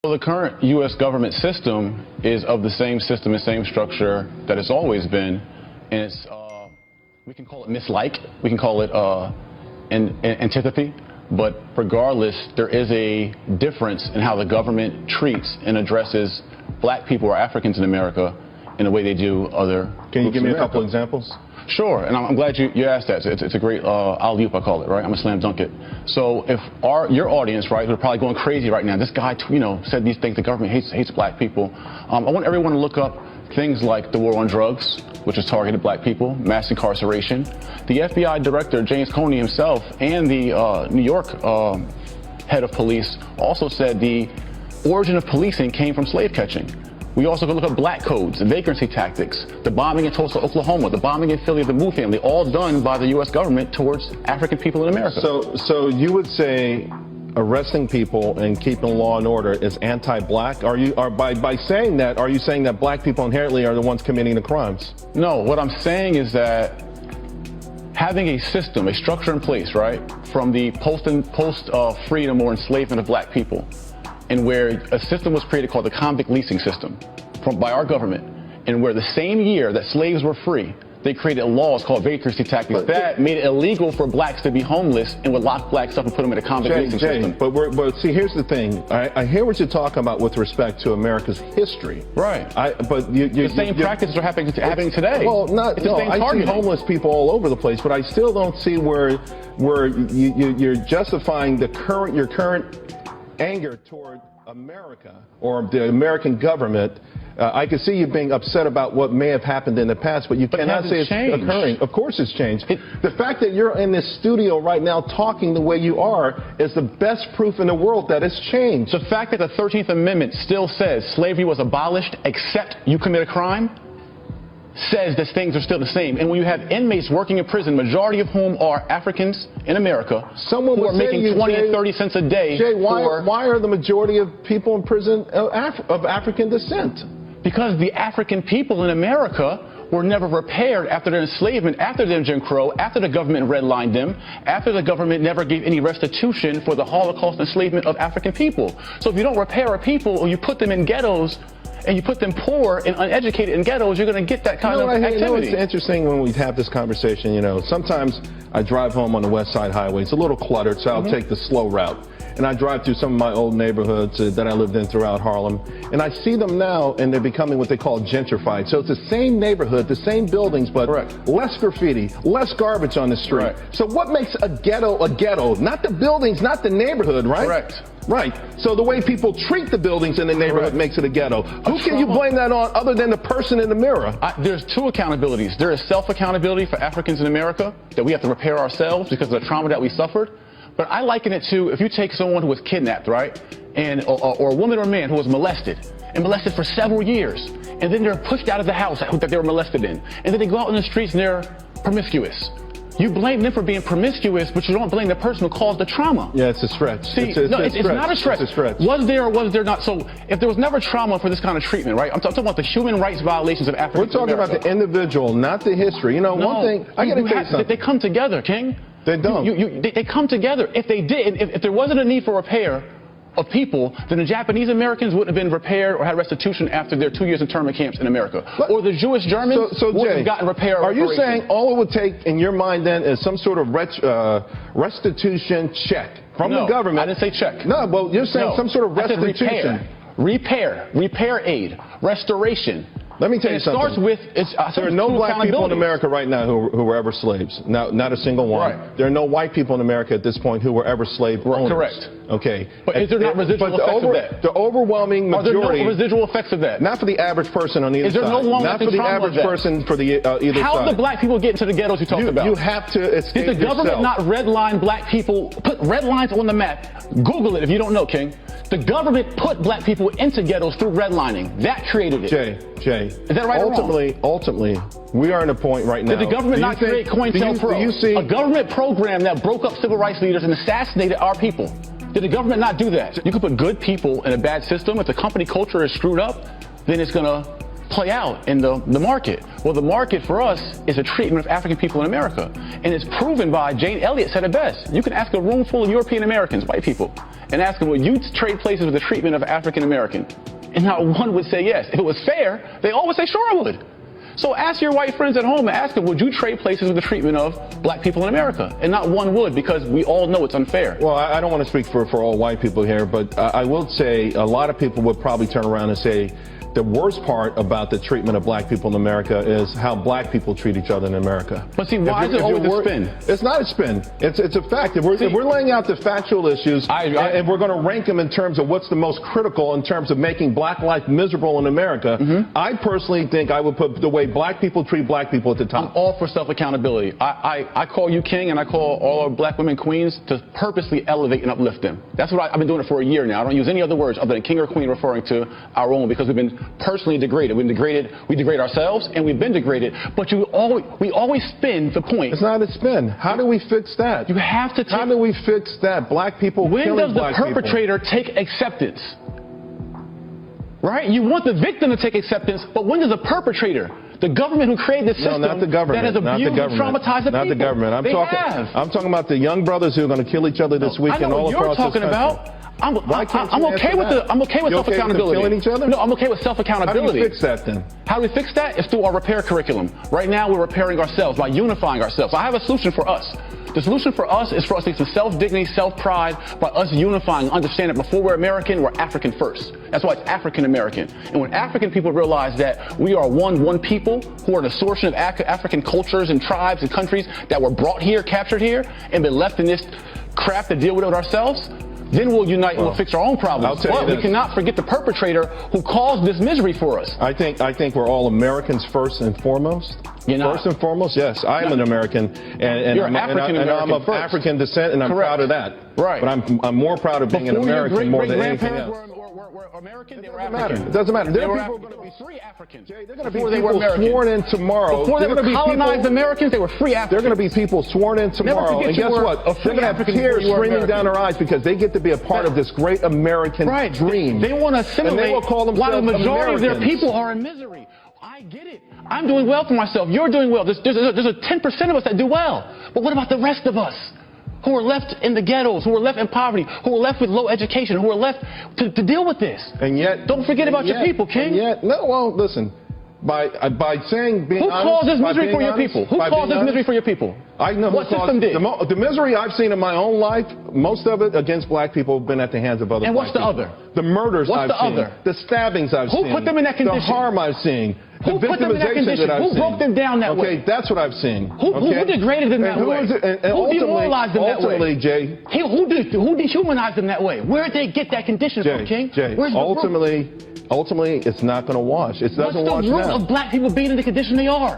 Well, the current U.S. government system is of the same system and same structure that it's always been, and it's we can call it mislike, we can call it antipathy, but regardless, there is a difference in how the government treats and addresses black people or Africans in America in the way they do other. Can you give me a couple examples? Sure, and I'm glad you asked that. It's a great alley-oop, I call it, right? I'm a slam dunk it. So if your audience, right, they're probably going crazy right now. This guy, said these things. The government hates black people. I want everyone to look up things like the war on drugs, which has targeted black people, mass incarceration. The FBI director, James Comey himself, and the New York head of police also said the origin of policing came from slave catching. We also can look at black codes, vagrancy tactics, the bombing in Tulsa, Oklahoma, the bombing in Philly of the Moo family, all done by the U.S. government towards African people in America. So you would say arresting people and keeping law and order is anti-black? By saying that, are you saying that black people inherently are the ones committing the crimes? No, what I'm saying is that having a system, a structure in place, right, from the post-freedom or enslavement of black people, and where a system was created called the convict leasing system by our government, and where the same year that slaves were free, they created laws called vagrancy tactics that made it illegal for blacks to be homeless and would lock blacks up and put them in a convict leasing system. But see, here's the thing. I hear what you're talking about with respect to America's history. Right. The same practices are happening today. Well, I see homeless people all over the place, but I still don't see where you're justifying your current anger toward America or the American government. I can see you being upset about what may have happened in the past, but you cannot say it's occurring. Of course it's changed. The fact that you're in this studio right now talking the way you are is the best proof in the world that it's changed. The fact that the 13th Amendment still says slavery was abolished except you commit a crime says that things are still the same. And when you have inmates working in prison, majority of whom are Africans in America, who are making 20 and 30 cents a day. Jay, why are the majority of people in prison of African descent? Because the African people in America were never repaired after their enslavement, after their Jim Crow, after the government redlined them, after the government never gave any restitution for the Holocaust enslavement of African people. So if you don't repair a people or you put them in ghettos, and you put them poor and uneducated in ghettos, you're going to get that kind of activity. It's interesting when we have this conversation, sometimes I drive home on the West Side Highway. It's a little cluttered, so I'll take the slow route. And I drive through some of my old neighborhoods that I lived in throughout Harlem. And I see them now, and they're becoming what they call gentrified. So it's the same neighborhood, the same buildings, but less graffiti, less garbage on the street. So what makes a ghetto a ghetto? Not the buildings, not the neighborhood, right? Correct. Right. So the way people treat the buildings in the neighborhood makes it a ghetto. Who can you blame that on other than the person in the mirror? There's two accountabilities. There is self-accountability for Africans in America, that we have to repair ourselves because of the trauma that we suffered. But I liken it to if you take someone who was kidnapped, right, and or a woman or a man who was molested for several years, and then they're pushed out of the house that they were molested in, and then they go out in the streets and they're promiscuous. You blame them for being promiscuous, but you don't blame the person who caused the trauma. Yeah, it's a stretch. See, it's not a stretch. It's a stretch. Was there or was there not? So if there was never trauma for this kind of treatment, right? I'm talking about the human rights violations of Africans. We're talking about the individual, not the history. One thing, I got to tell you something. They come together, King. They don't. They come together. If they did, if there wasn't a need for repair of people, then the Japanese Americans wouldn't have been repaired or had restitution after their 2 years internment camps in America. Or the Jewish Germans wouldn't have gotten repair. Are you saying all it would take in your mind then is some sort of restitution check from the government? I didn't say check. No, well, you're saying some sort of restitution. Repair aid, restoration. Let me tell you something. There are no black people in America right now who were ever slaves. Not a single one. Right. There are no white people in America at this point who were ever slave owners. Correct. Okay. But is there not residual effects of that? The overwhelming majority. Are there no residual effects of that? Not for the average person on either side. Is there no not for the average person for the either side. How did the black people get into the ghettos you talked about? You have to escape Did the government not redline black people, put red lines on the map? Google it if you don't know, King. The government put black people into ghettos through redlining. That created it. Jay. Is that right or wrong? Ultimately, we are in a point right now. Did the government not create COINTELPRO? A government program that broke up civil rights leaders and assassinated our people. Did the government not do that? You can put good people in a bad system. If the company culture is screwed up, then it's going to play out in the market? Well, the market for us is the treatment of African people in America. And it's proven by, Jane Elliott said it best. You can ask a room full of European Americans, white people, and ask them, will you trade places with the treatment of African American? And not one would say yes. If it was fair, they all would say, sure, I would. So ask your white friends at home and ask them, would you trade places with the treatment of black people in America? And not one would, because we all know it's unfair. Well, I don't want to speak for all white people here, but I will say a lot of people would probably turn around and say the worst part about the treatment of black people in America is how black people treat each other in America. But see, why is it always a spin? It's not a spin. It's a fact. If we're laying out the factual issues and we're going to rank them in terms of what's the most critical in terms of making black life miserable in America, I personally think I would put the way black people treat black people at the top. I'm all for self-accountability. I call you king, and I call all our black women queens to purposely elevate and uplift them. That's what I've been doing it for a year now. I don't use any other words other than king or queen referring to our own, because we've been personally degraded. We degrade ourselves, and we've been degraded. But we always spin the point. It's not a spin. How do we fix that? You have to. How do we fix that? Black people. When does the perpetrator take acceptance? Right? You want the victim to take acceptance, but when does the perpetrator, the government who created this system, not the government, that has abused and traumatized the people? Not the government. I'm talking about the young brothers who are going to kill each other this weekend all across this country. I know what you're talking about. I'm okay with self-accountability. Killing each other? No, I'm okay with self-accountability. How do you fix that then? How do we fix that? It's through our repair curriculum. Right now, we're repairing ourselves by unifying ourselves. I have a solution for us. The solution for us is for us to get some self-dignity, self-pride by us unifying, understanding that before we're American, we're African first. That's why it's African American. And when African people realize that we are one people who are an assortment of African cultures and tribes and countries that were brought here, captured here, and been left in this crap to deal with it ourselves, then we'll unite and we'll fix our own problems. But we cannot forget the perpetrator who caused this misery for us. I think we're all Americans first and foremost. First and foremost, yes. I am an American, and I'm of African descent, and I'm proud of that. Right. But I'm more proud of being an American more than anything else. Were American, they were African. It doesn't matter. There are people going to be free Africans. Jay, they're going to be people sworn in tomorrow. Before they were colonized Americans, they were free Africans. They're going to be people sworn in tomorrow. And guess what? They're going to have tears streaming down their eyes because they get to be a part of this great American dream. They want to assimilate, and they will call themselves while the majority Americans. of their people are in misery. I get it. I'm doing well for myself. You're doing well. There's a 10% of us that do well. But what about the rest of us? Who are left in the ghettos, who are left in poverty, who are left with low education, who are left to deal with this. And yet, don't forget about your people, King. Listen. By saying being honest, who caused this misery for your people? Who caused this misery for your people? I know what system did. The misery I've seen in my own life, most of it against black people, have been at the hands of other and black people. And what's the other? The murders I've seen. The stabbings I've seen. Who put them in that condition? The harm I've seen. Who put them in that condition? Who broke them down that way? Okay, that's what I've seen. Who degraded them that way? Who demoralized them that way? Ultimately, Jay. Who dehumanized them that way? Where did they get that condition from, King? Jay, ultimately, it's not going to wash. It doesn't wash now. What's the root of black people being in the condition they are?